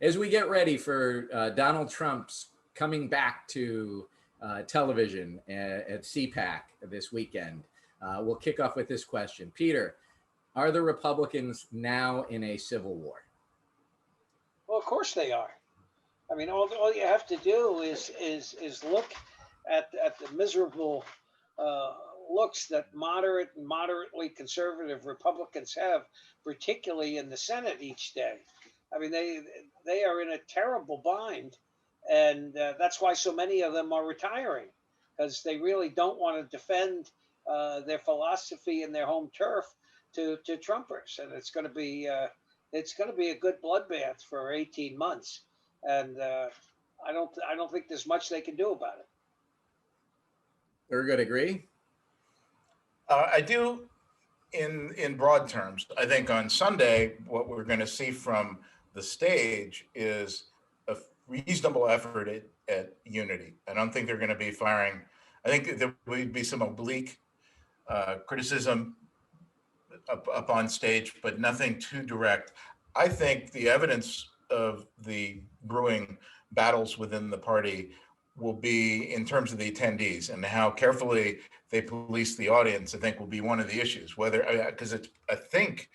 As we get ready for Donald Trump's coming back to television at CPAC this weekend, we'll kick off with this question. Peter, are the Republicans now in a civil war? Well, of course they are. I mean, all you have to do is look at the miserable looks that moderate and moderately conservative Republicans have, particularly in the Senate each day. I mean, they are in a terrible bind, and that's why so many of them are retiring, because they really don't want to defend their philosophy and their home turf to Trumpers, and it's going to be a good bloodbath for 18 months, and I don't think there's much they can do about it. Thurgood, agree? I do, in broad terms. I think on Sunday, what we're going to see from the stage is a reasonable effort at unity. I don't think they're going to be firing. I think there would be some oblique criticism up on stage, but nothing too direct. I think the evidence of the brewing battles within the party will be in terms of the attendees and how carefully they police the audience. I think will be one of the issues, whether, because I think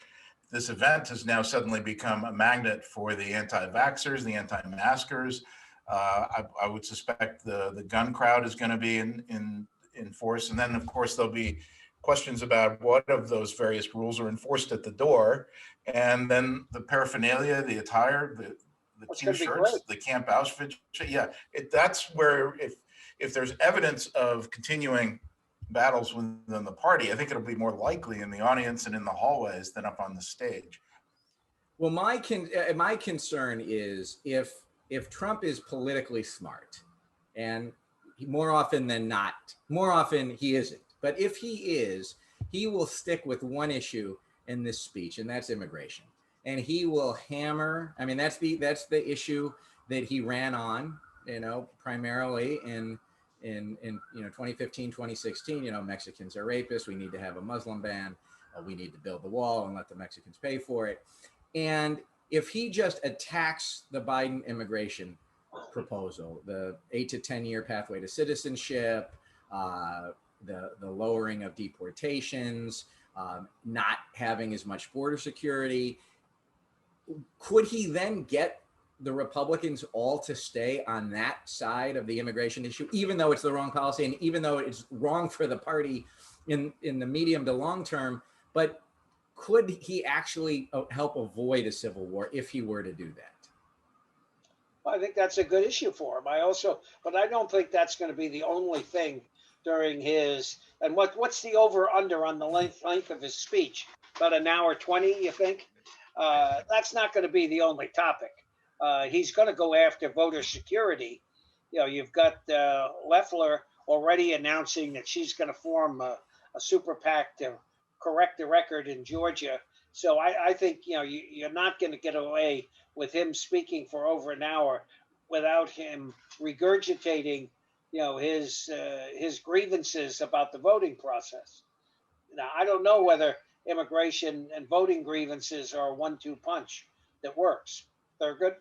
this event has now suddenly become a magnet for the anti-vaxxers, the anti-maskers. I would suspect the gun crowd is going to be in force. And then, of course, there'll be questions about what of those various rules are enforced at the door. And then the paraphernalia, the attire, the T-shirts, the Camp Auschwitz. Yeah, that's where if there's evidence of continuing battles within the party, I think it'll be more likely in the audience and in the hallways than up on the stage. Well, my concern is if Trump is politically smart, and more often than not, more often he isn't, but if he is, he will stick with one issue in this speech, and that's immigration. And he will hammer. I mean, that's the issue that he ran on, primarily in 2015, 2016. Mexicans are rapists. We need to have a Muslim ban. We need to build the wall and let the Mexicans pay for it. And if he just attacks the Biden immigration proposal, the 8 to 10 year pathway to citizenship, the lowering of deportations, not having as much border security, could he then get the Republicans all to stay on that side of the immigration issue, even though it's the wrong policy and even though it's wrong for the party in the medium to long term? But could he actually help avoid a civil war if he were to do that? Well, I think that's a good issue for him. But I don't think that's going to be the only thing during his, and what's the over under on the length of his speech? About an hour 20, you think? That's not going to be the only topic. He's going to go after voter security. You've got Loeffler already announcing that she's going to form a super PAC to correct the record in Georgia. So I think you're not going to get away with him speaking for over an hour without him regurgitating his grievances about the voting process. Now, I don't know whether immigration and voting grievances are a 1-2 punch that works. Thurgood?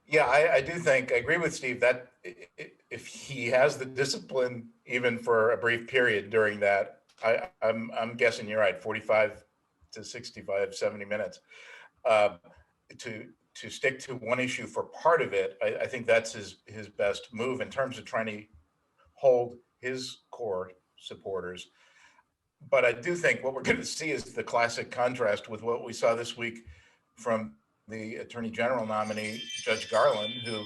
Yeah, I do think, I agree with Steve that if he has the discipline, even for a brief period during that, I'm guessing you're right, 45 to 65, 70 minutes, to stick to one issue for part of it, I think that's his best move in terms of trying to hold his core supporters. But I do think what we're going to see is the classic contrast with what we saw this week from the Attorney General nominee, Judge Garland, who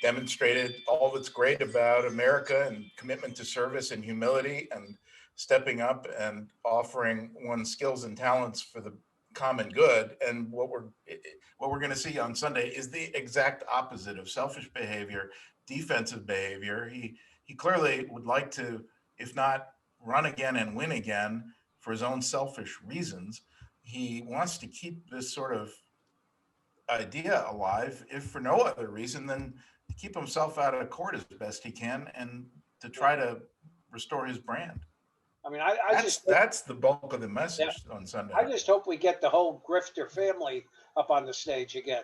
demonstrated all that's great about America and commitment to service and humility and stepping up and offering one's skills and talents for the common good. And what we're going to see on Sunday is the exact opposite of selfish behavior, defensive behavior. He clearly would like to, if not run again and win again for his own selfish reasons, he wants to keep this sort of idea alive, if for no other reason than to keep himself out of court as best he can and to try to restore his brand. I mean, that's the bulk of the message on Sunday. I just hope we get the whole grifter family up on the stage again.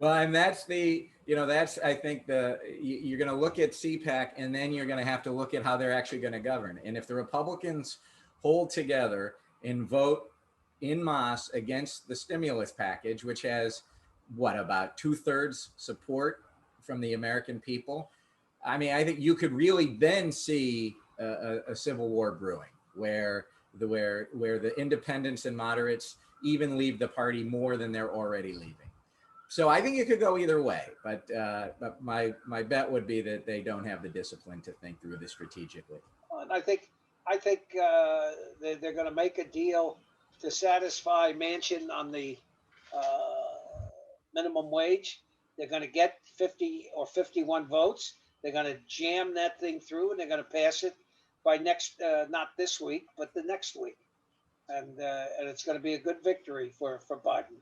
Well, and that's that's, I think, you're going to look at CPAC, and then you're going to have to look at how they're actually going to govern. And if the Republicans hold together and vote en masse against the stimulus package, which has about 2/3 support from the American people, I mean, I think you could really then see a civil war brewing, where the independents and moderates even leave the party more than they're already leaving. So I think it could go either way, but my bet would be that they don't have the discipline to think through this strategically. And I think they're going to make a deal to satisfy Manchin on the minimum wage. They're going to get 50 or 51 votes. They're going to jam that thing through, and they're going to pass it by not this week, but the next week. And it's going to be a good victory for Biden.